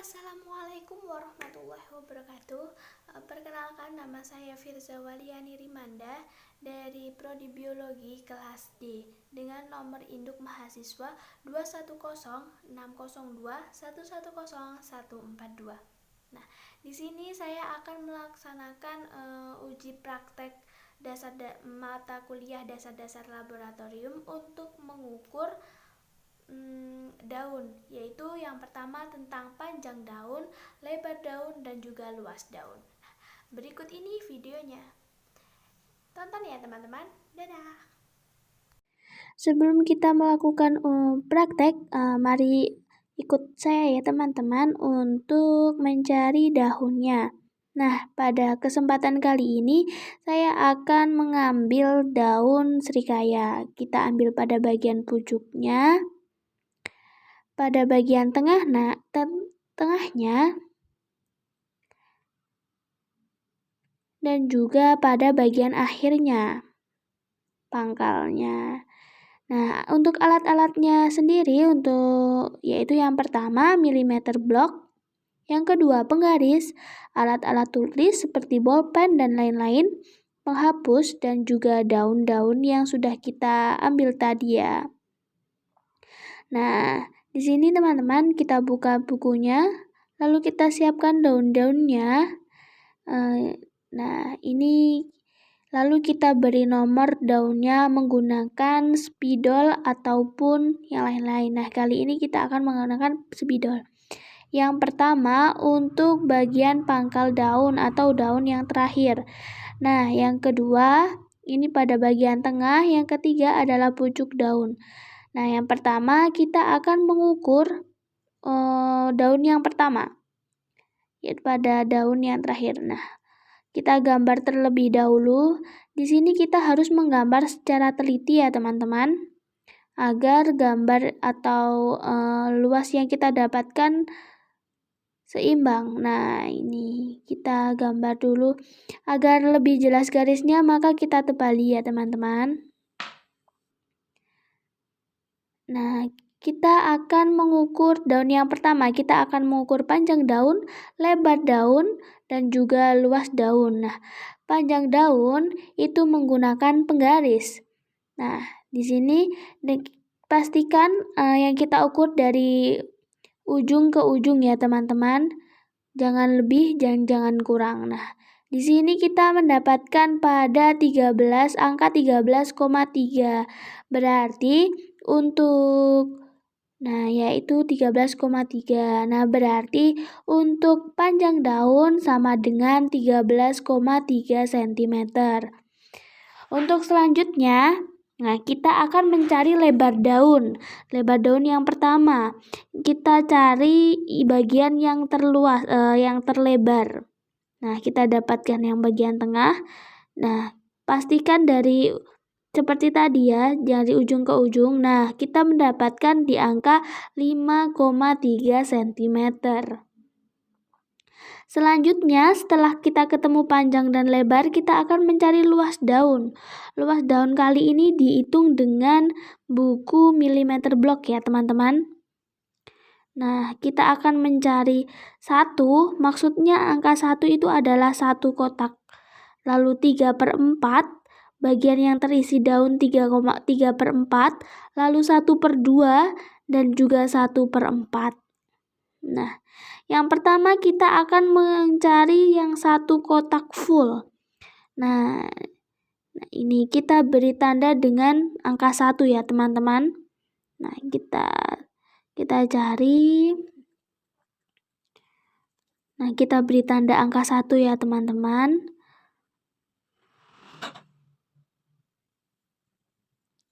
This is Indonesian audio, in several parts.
Assalamualaikum warahmatullahi wabarakatuh. Perkenalkan, nama saya Firza Waliani Rimanda dari Prodi Biologi kelas D dengan nomor induk mahasiswa 2106021104142. Nah, di sini saya akan melaksanakan uji praktek mata kuliah dasar-dasar laboratorium untuk mengukur daun, yaitu yang pertama tentang panjang daun, lebar daun, dan juga luas daun. Berikut ini videonya. Tonton ya teman-teman. Dadah. Sebelum kita melakukan praktek, mari ikut saya ya teman-teman untuk mencari daunnya. Nah, pada kesempatan kali ini saya akan mengambil daun serikaya. Kita ambil pada bagian pucuknya, pada bagian tengahnya, dan juga pada bagian akhirnya, pangkalnya. Nah, untuk alat-alatnya sendiri yaitu yang pertama milimeter blok, yang kedua penggaris, alat-alat tulis seperti bolpen dan lain-lain, penghapus, dan juga daun-daun yang sudah kita ambil tadi ya. Nah, di sini teman-teman kita buka bukunya, lalu kita siapkan daun-daunnya. Nah, ini lalu kita beri nomor daunnya menggunakan spidol ataupun yang lain-lain. Nah, kali ini kita akan menggunakan spidol. Yang pertama untuk bagian pangkal daun atau daun yang terakhir. Nah, yang kedua ini pada bagian tengah, yang ketiga adalah pucuk daun. Nah, yang pertama kita akan mengukur daun yang pertama, yaitu pada daun yang terakhir. Nah, kita gambar terlebih dahulu. Di sini kita harus menggambar secara teliti ya teman-teman, agar gambar atau luas yang kita dapatkan seimbang. Nah, ini kita gambar dulu agar lebih jelas garisnya, maka kita tebali ya teman-teman. Nah, kita akan mengukur daun yang pertama. Kita akan mengukur panjang daun, lebar daun, dan juga luas daun. Nah, panjang daun itu menggunakan penggaris. Nah, di sini pastikan yang kita ukur dari ujung ke ujung ya teman-teman. Jangan lebih, jangan kurang. Nah, di sini kita mendapatkan pada 13 angka 13,3. Berarti yaitu 13,3. Nah, berarti untuk panjang daun sama dengan 13,3 cm. Untuk selanjutnya, kita akan mencari lebar daun. Lebar daun yang pertama, kita cari bagian yang terlebar. Nah, kita dapatkan yang bagian tengah. Nah, pastikan seperti tadi ya, dari ujung ke ujung. Nah, kita mendapatkan di angka 5,3 cm. Selanjutnya, setelah kita ketemu panjang dan lebar, kita akan mencari luas daun. Luas daun kali ini dihitung dengan buku milimeter blok ya teman-teman. Nah, kita akan mencari 1, maksudnya angka 1 itu adalah 1 kotak. Lalu 3/4, bagian yang terisi daun 3/4, lalu 1/2, dan juga 1/4. Nah, yang pertama kita akan mencari yang 1 kotak full. Nah, ini kita beri tanda dengan angka 1 ya teman-teman. Nah, kita cari. Nah, kita beri tanda angka 1 ya teman-teman.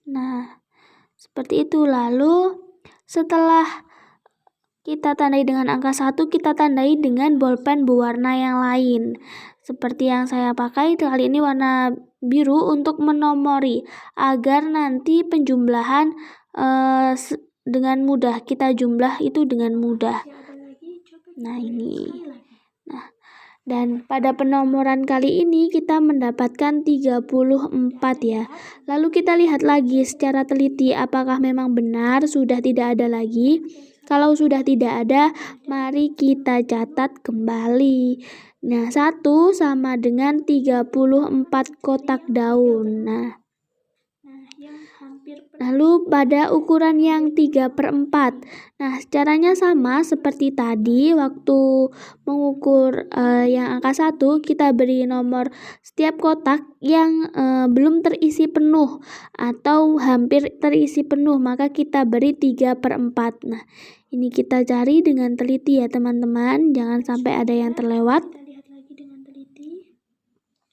Nah, seperti itu. Lalu setelah kita tandai dengan angka 1, kita tandai dengan bolpen berwarna yang lain. Seperti yang saya pakai kali ini warna biru untuk menomori, agar nanti penjumlahan dengan mudah, kita jumlah itu dengan mudah. Nah, ini. Nah, dan pada penomoran kali ini kita mendapatkan 34 ya. Lalu kita lihat lagi secara teliti apakah memang benar sudah tidak ada lagi. Kalau sudah tidak ada, mari kita catat kembali. Nah, 1 sama dengan 34 kotak daun. Lalu pada ukuran yang 3/4. Nah, caranya sama seperti tadi waktu mengukur yang angka 1, kita beri nomor setiap kotak yang belum terisi penuh atau hampir terisi penuh, maka kita beri 3/4. Nah, ini kita cari dengan teliti ya teman-teman, jangan sampai ada yang terlewat. Kita lihat lagi dengan teliti.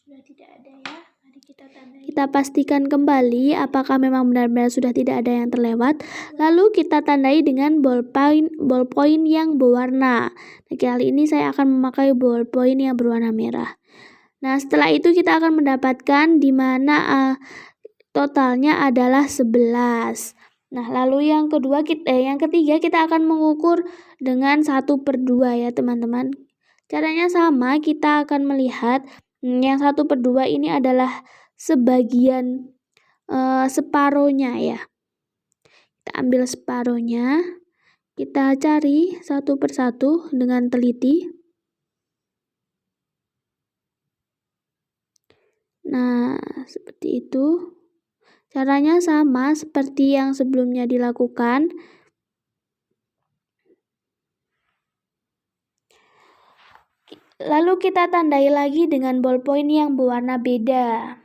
Sudah tidak ada ya. Mari kita tandai. Kita pastikan kembali apakah memang benar-benar sudah tidak ada yang terlewat. Lalu kita tandai dengan ballpoint yang berwarna. Nah, kali ini saya akan memakai ballpoint yang berwarna merah. Nah, setelah itu kita akan mendapatkan di mana totalnya adalah 11. Nah, lalu yang ketiga kita akan mengukur dengan 1/2 ya teman-teman. Caranya sama, kita akan melihat yang 1/2 ini adalah sebagian separohnya ya. Kita ambil separohnya, kita cari satu persatu dengan teliti. Nah, seperti itu. Caranya sama seperti yang sebelumnya dilakukan. Lalu kita tandai lagi dengan ballpoint yang berwarna beda.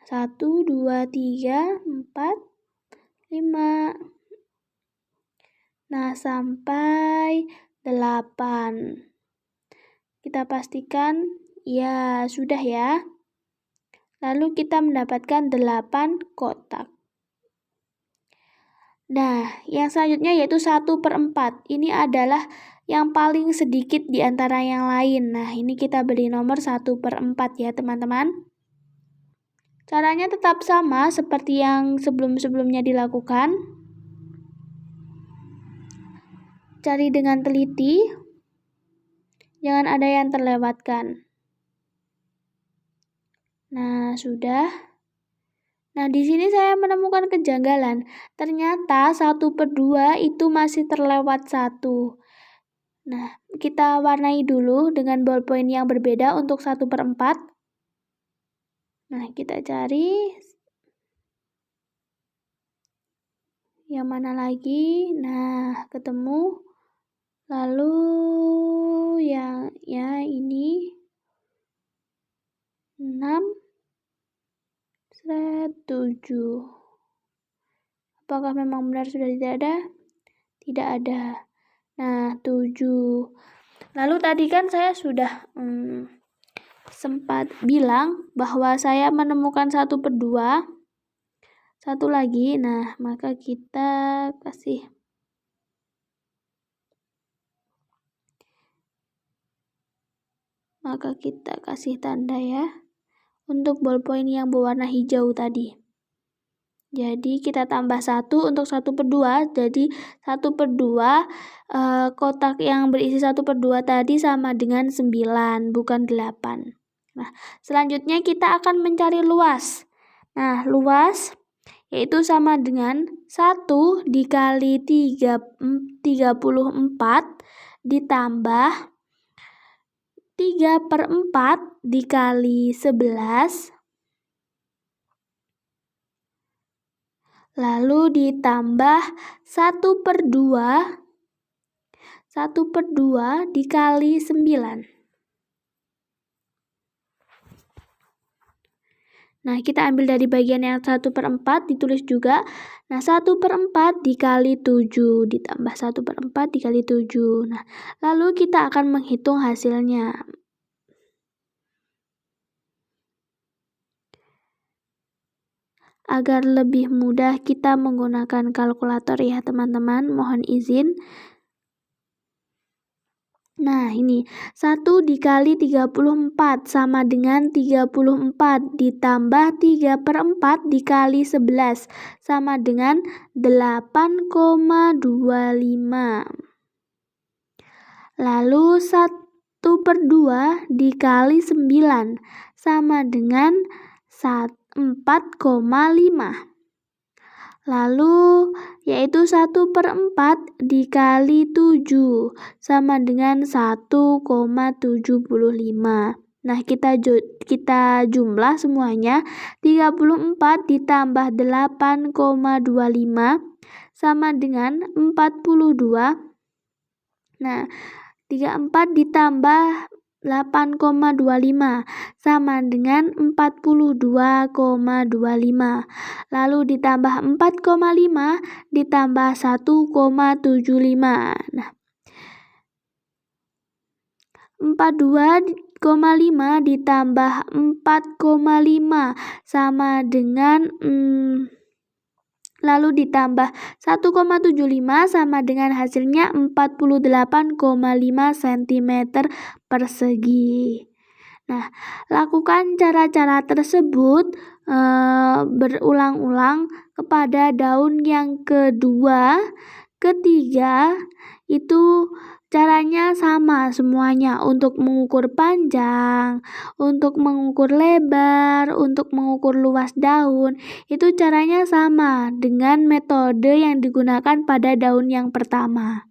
1, 2, 3, 4, 5. Nah, sampai 8. Kita pastikan ya sudah ya. Lalu kita mendapatkan 8 kotak. Nah, yang selanjutnya yaitu 1/4. Ini adalah yang paling sedikit di antara yang lain. Nah, ini kita beri nomor 1/4 ya teman-teman. Caranya tetap sama seperti yang sebelum-sebelumnya dilakukan. Cari dengan teliti. Jangan ada yang terlewatkan. Nah, sudah. Nah, di sini saya menemukan kejanggalan. Ternyata 1/2 itu masih terlewat 1. Nah, kita warnai dulu dengan ballpoint yang berbeda untuk 1/4. Nah, kita cari yang mana lagi. Nah, ketemu. Lalu yang ini 6, 7. Apakah memang benar sudah tidak ada? Tidak ada. Nah, 7. Lalu tadi kan saya sudah sempat bilang bahwa saya menemukan 1/2. Satu lagi. Nah, maka kita kasih tanda ya untuk ballpoint yang berwarna hijau tadi. Jadi kita tambah 1 untuk 1/2. Jadi 1/2 kotak yang berisi 1/2 tadi sama dengan 9, bukan 8. Nah, selanjutnya kita akan mencari luas. Nah, luas yaitu sama dengan 1 dikali 34 ditambah 3/4 dikali 11 lalu ditambah 1/2 dikali 9. Nah, kita ambil dari bagian yang 1/4 ditulis juga. Nah, 1/4 dikali 7 ditambah 1/4 dikali 7. Nah, lalu kita akan menghitung hasilnya. Agar lebih mudah kita menggunakan kalkulator ya teman-teman, mohon izin. Nah, ini 1 dikali 34 sama dengan 34 ditambah 3/4 dikali 11 sama dengan 8,25. Lalu 1/2 dikali 9 sama dengan 4,5. Lalu yaitu 1/4 dikali 7 sama dengan 1,75. Nah, kita jumlah semuanya. 34 ditambah 8,25 sama dengan 42. Nah, 34 ditambah 8,25 sama dengan 42,25. Lalu ditambah 4,5 ditambah 1,75. Nah, 42,5 ditambah 4,5 sama dengan lalu ditambah 1,75 sama dengan hasilnya 48,5 cm persegi. Nah, lakukan cara-cara tersebut berulang-ulang kepada daun yang kedua, ketiga, itu caranya sama semuanya untuk mengukur panjang, untuk mengukur lebar, untuk mengukur luas daun. Itu caranya sama dengan metode yang digunakan pada daun yang pertama.